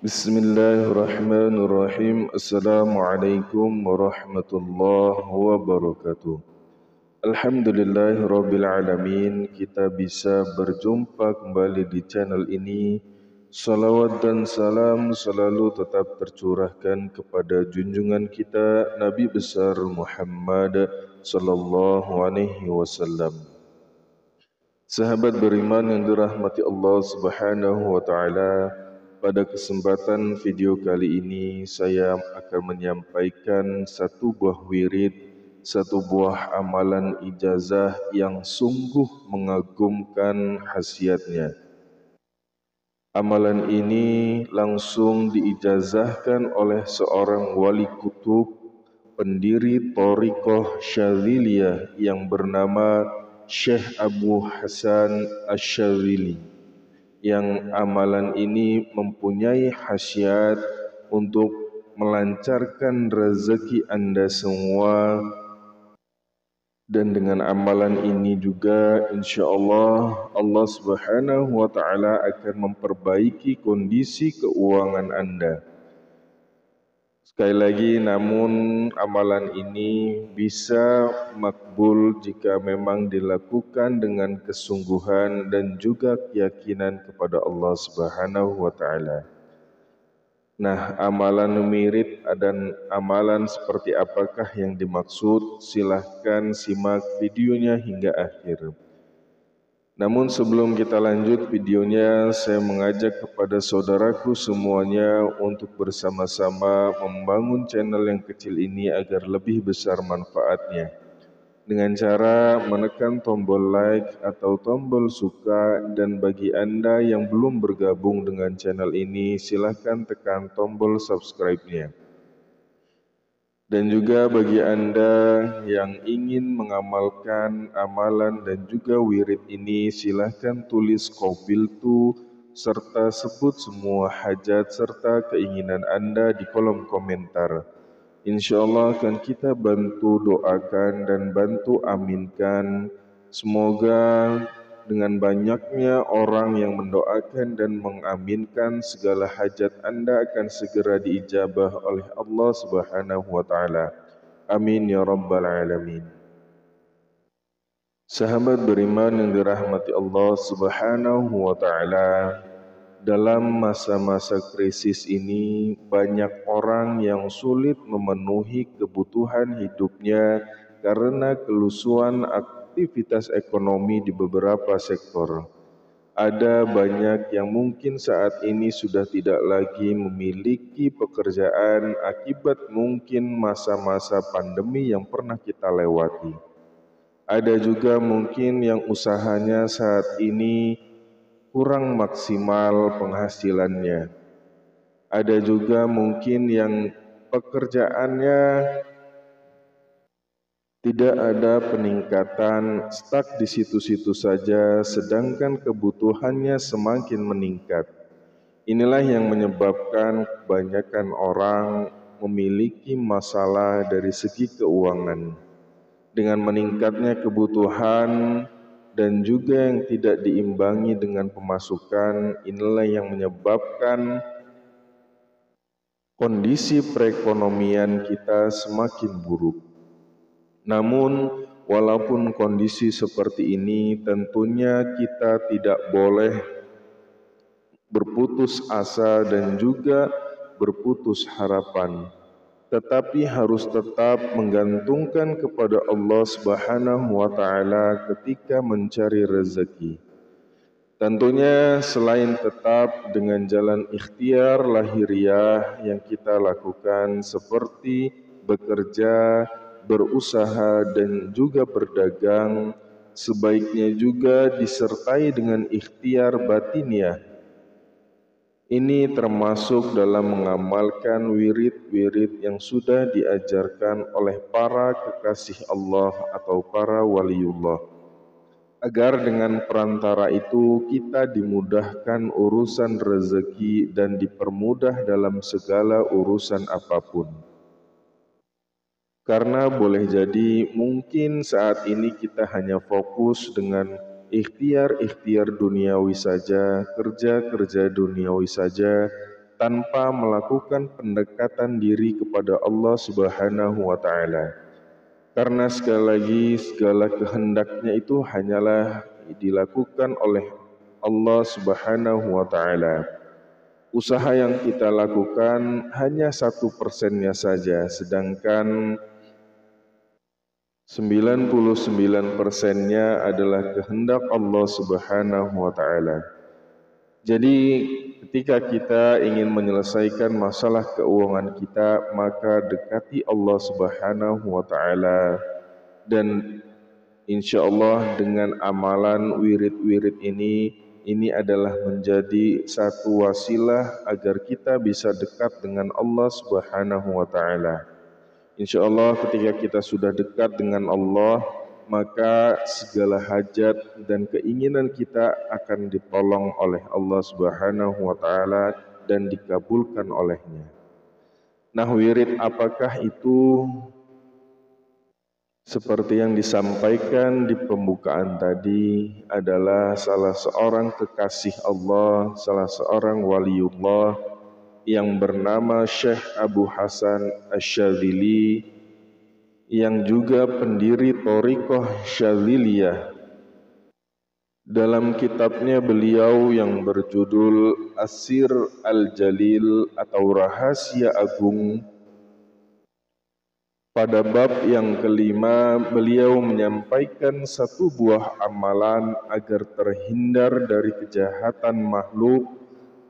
Bismillahirrahmanirrahim. Assalamualaikum warahmatullahi wabarakatuh. Alhamdulillahirabbil alamin, kita bisa berjumpa kembali di channel ini. Salawat dan salam selalu tetap tercurahkan kepada junjungan kita Nabi besar Muhammad sallallahu alaihi wasallam. Sahabat beriman yang dirahmati Allah Subhanahu wa taala, pada kesempatan video kali ini saya akan menyampaikan satu buah wirid, satu buah amalan ijazah yang sungguh mengagumkan khasiatnya. Amalan ini langsung diijazahkan oleh seorang wali kutub, pendiri Thariqah Syadziliyah yang bernama Syekh Abu Hasan Asy-Syadzili, yang amalan ini mempunyai khasiat untuk melancarkan rezeki Anda semua. Dan dengan amalan ini juga insyaAllah Allah Subhanahu wa ta'ala akan memperbaiki kondisi keuangan Anda. Sekali lagi, namun amalan ini bisa makbul jika memang dilakukan dengan kesungguhan dan juga keyakinan kepada Allah Subhanahu wa ta'ala. Nah, amalan wirid dan amalan seperti apakah yang dimaksud? Silahkan simak videonya hingga akhir. Namun sebelum kita lanjut videonya, saya mengajak kepada saudaraku semuanya untuk bersama-sama membangun channel yang kecil ini agar lebih besar manfaatnya, dengan cara menekan tombol like atau tombol suka. Dan bagi Anda yang belum bergabung dengan channel ini, silahkan tekan tombol subscribe-nya. Dan juga bagi Anda yang ingin mengamalkan amalan dan juga wirid ini, silahkan tulis qabiltu serta sebut semua hajat serta keinginan Anda di kolom komentar. InsyaAllah akan kita bantu doakan dan bantu aminkan. Semoga dengan banyaknya orang yang mendoakan dan mengaminkan, segala hajat Anda akan segera diijabah oleh Allah Subhanahu wa ta'ala. Amin ya rabbal alamin. Sahabat beriman yang dirahmati Allah Subhanahu wa ta'ala, dalam masa-masa krisis ini banyak orang yang sulit memenuhi kebutuhan hidupnya karena kelusuan aktivitas ekonomi di beberapa sektor. Ada banyak yang mungkin saat ini sudah tidak lagi memiliki pekerjaan akibat mungkin masa-masa pandemi yang pernah kita lewati. Ada juga mungkin yang usahanya saat ini kurang maksimal penghasilannya. Ada juga mungkin yang pekerjaannya tidak ada peningkatan, stuck di situ-situ saja, sedangkan kebutuhannya semakin meningkat. Inilah yang menyebabkan kebanyakan orang memiliki masalah dari segi keuangan. Dengan meningkatnya kebutuhan dan juga yang tidak diimbangi dengan pemasukan, inilah yang menyebabkan kondisi perekonomian kita semakin buruk. Namun, walaupun kondisi seperti ini, tentunya kita tidak boleh berputus asa dan juga berputus harapan, tetapi harus tetap menggantungkan kepada Allah Subhanahu wa ta'ala ketika mencari rezeki. Tentunya selain tetap dengan jalan ikhtiar lahiriah yang kita lakukan seperti bekerja, berusaha dan juga berdagang, sebaiknya juga disertai dengan ikhtiar batiniah. Ini termasuk dalam mengamalkan wirid-wirid yang sudah diajarkan oleh para kekasih Allah atau para waliullah, agar dengan perantara itu kita dimudahkan urusan rezeki dan dipermudah dalam segala urusan apapun. Karena boleh jadi mungkin saat ini kita hanya fokus dengan ikhtiar-ikhtiar duniawi saja, kerja-kerja duniawi saja, tanpa melakukan pendekatan diri kepada Allah Subhanahu wa taala. Karena sekali lagi segala kehendaknya itu hanyalah dilakukan oleh Allah Subhanahu wa taala. Usaha yang kita lakukan hanya 1%-nya saja, sedangkan 99%-nya adalah kehendak Allah Subhanahu wa taala. Jadi ketika kita ingin menyelesaikan masalah keuangan kita, maka dekati Allah Subhanahu wa taala, dan insya Allah dengan amalan wirid-wirid ini adalah menjadi satu wasilah agar kita bisa dekat dengan Allah Subhanahu wa taala. Insya Allah ketika kita sudah dekat dengan Allah, maka segala hajat dan keinginan kita akan ditolong oleh Allah Subhanahu wa taala dan dikabulkan olehnya. Nah, wirid apakah itu? Seperti yang disampaikan di pembukaan tadi, adalah salah seorang kekasih Allah, salah seorang waliullah yang bernama Syekh Abu Hasan Asy-Syadzili, yang juga pendiri Thariqah Syadziliyah. Dalam kitabnya beliau yang berjudul As-Sir Al-Jalil atau Rahasia Agung, pada bab yang kelima beliau menyampaikan satu buah amalan agar terhindar dari kejahatan makhluk,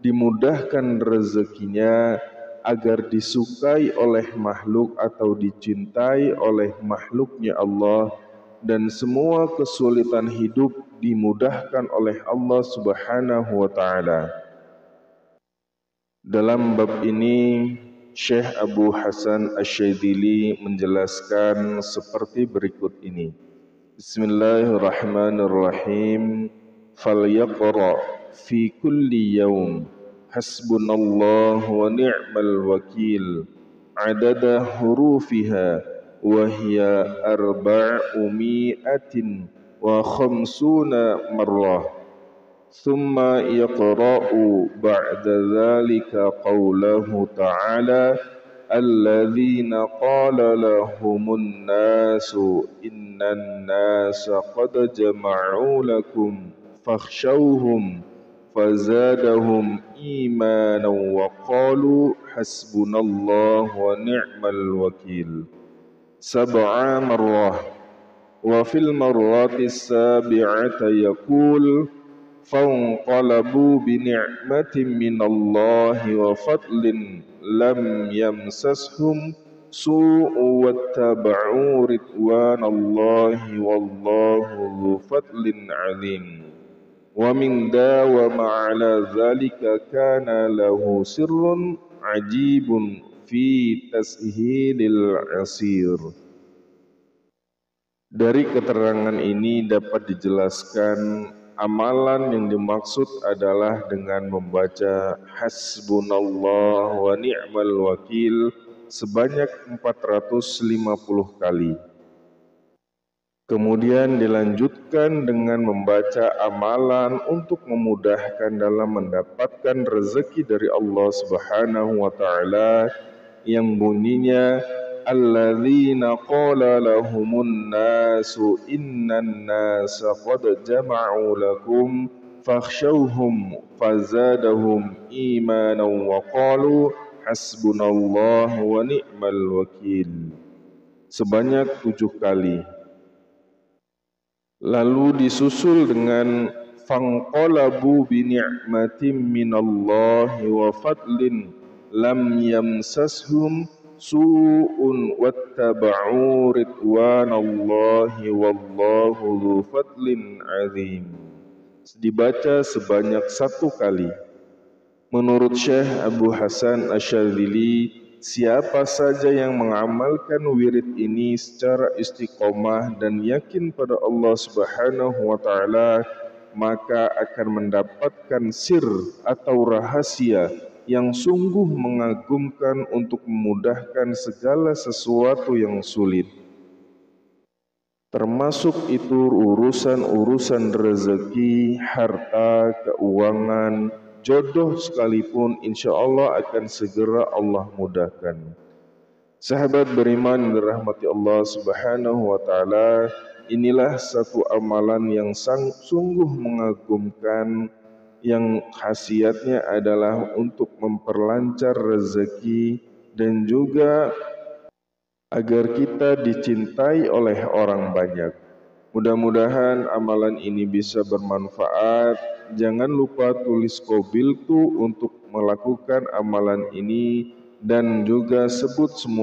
dimudahkan rezekinya, agar disukai oleh makhluk atau dicintai oleh makhluknya Allah, dan semua kesulitan hidup dimudahkan oleh Allah Subhanahu wa taala. Dalam bab ini Syekh Abu Hasan Asy-Syadzili menjelaskan seperti berikut ini. Bismillahirrahmanirrahim. Falyaqra fi kulli yaum hasbunallahu wa ni'mal wakil adada hurufiha wa hiya arba'umi'atin wa khamsuna marrah. Thumma yaqra'u ba'da dhalika qawlahu ta'ala alladzina qala lahumun nasu innan nasa qad jama'u lakum fakhshawhum fazadahum imanan wa qalu hasbunallahu wa ni'mal wakil sab'a marrah. Wa fil marrati sabi'ata yaqul fanqalabu bi ni'matin minallahi wa fadlin lam yamsashum su'u wattaba'u ridwanallahi wallahu dzu fadlin 'alim. Wa min dawama 'ala dzalika kana lahu sirrun 'ajibun fi tashilil 'asir. Dari keterangan ini dapat dijelaskan amalan yang dimaksud adalah dengan membaca hasbunallah wa ni'mal wakil sebanyak 450 kali. Kemudian dilanjutkan dengan membaca amalan untuk memudahkan dalam mendapatkan rezeki dari Allah Subhanahu wa taala yang bunyinya alladzina qala lahumun nasu innan nasa qad jama'u lakum fakhshawhum fazadahum imanan wa qalu hasbunallahu wa ni'mal wakil sebanyak 7 kali. Lalu disusul dengan fanqalabu bi ni'matin minallahi wa fadlin lam yamsashum su'un wattaba'u ridwanallahi wallahu dzu fadlin 'azim. Dibaca sebanyak 1 kali. Menurut Syekh Abu Hasan Asy-Syadzili, siapa saja yang mengamalkan wirid ini secara istiqomah dan yakin pada Allah Subhanahu wa taala, maka akan mendapatkan sir atau rahasia yang sungguh mengagumkan untuk memudahkan segala sesuatu yang sulit. Termasuk itu urusan-urusan rezeki, harta, keuangan, jodoh sekalipun insya Allah akan segera Allah mudahkan. Sahabat beriman yang dirahmati Allah Subhanahu wa taala, inilah satu amalan yang sungguh mengagumkan yang khasiatnya adalah untuk memperlancar rezeki dan juga agar kita dicintai oleh orang banyak. Mudah-mudahan amalan ini bisa bermanfaat. Jangan lupa tulis qabiltu untuk melakukan amalan ini dan juga sebut semua